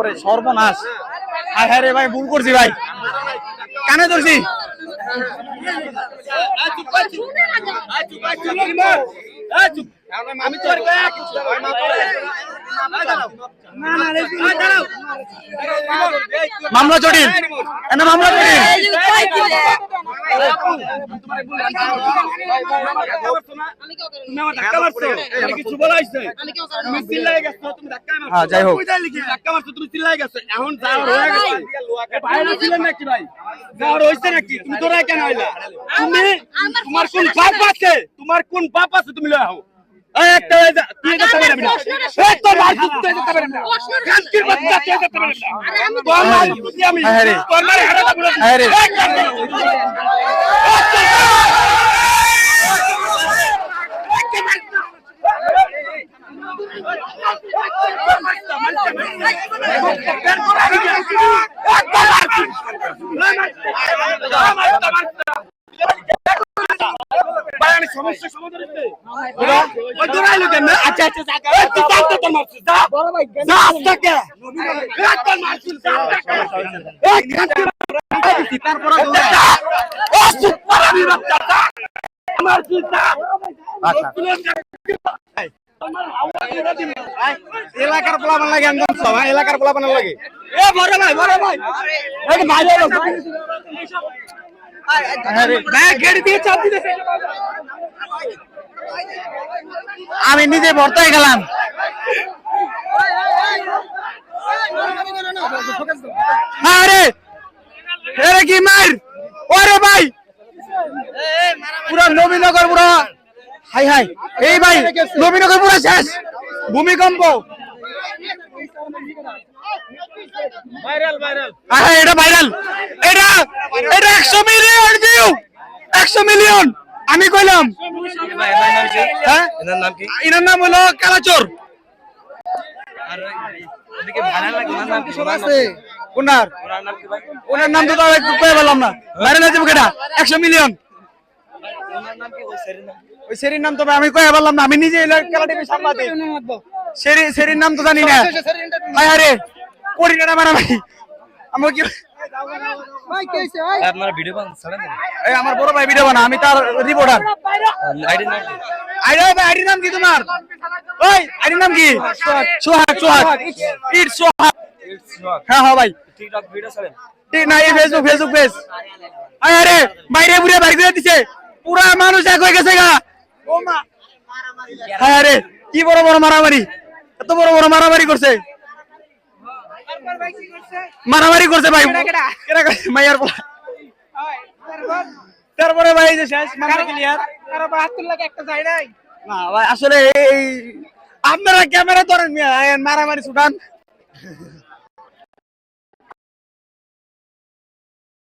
ওরে সর্বনাশ। হায় হায় রে ভাই, ভুল করছি ভাই, কানে ধরছি। আমি তো মামলা জটিল, মামলা জটিল। যাই হোক, তোমার কোন পাপ আছে? তুমি লয় হও সমস্যা সমাধান আচ্ছা আচ্ছা এলাকার পোলাপান লাগে, এলাকার পোলাপান লাগে। আমি নিজে ভর্তায় গেলাম। আরে কি মার, ওরে ভাই পুরা নবীনগর পুরা, হাই হাই এই ভাই নবীনগর পুরা শেষ, ভূমিকম্প। এটা ভাইরাল, এটা 100 মিলিয়ন ভিউ, 100 মিলিয়ন। আমি কইলাম এনার নাম হলো কালাচোর। ওনার নাম তো বললাম না, ভাইরাল হয়েছে বুকেটা 100 মিলিয়ন। ওই সেরির নাম তো আমি কয়ে বললাম না, আমি নিজে খেলা টিভি সাংবাদিক, সেরির নাম তো জানি না। আরে করি না মারা ভাই, আমার কি আমার বড় ভাই ভিডিও বানা, আমি তার রিপোর্টার। আইডির নাম কি তোমার? ওই আইডির নাম কি? সোহাগ, সোহাগ ইট সোহাগ। হ্যাঁ হ্যাঁ ভাই, টিকটক ভিডিও ছাড়েন ঠিক না? এই ফেসবুক পেজ। আরে বাইরে বুড়ে বাইরে করে দিছে, পুরা মানুষ এক হয়ে গেছে গা। হ্যাঁ রে, কি বড় বড় মারামারি, এত বড় বড় মারামারি করছে, মারামারি করছে ভাই মাইয়ার পোলা। তারপরে ভাই যে শেষ মামলা ক্লিয়ার, কারো 72 লাখ একটা যায় নাই না ভাই। আসলে এই আপনারা ক্যামেরা ধরেন, মারামারি ছুটান।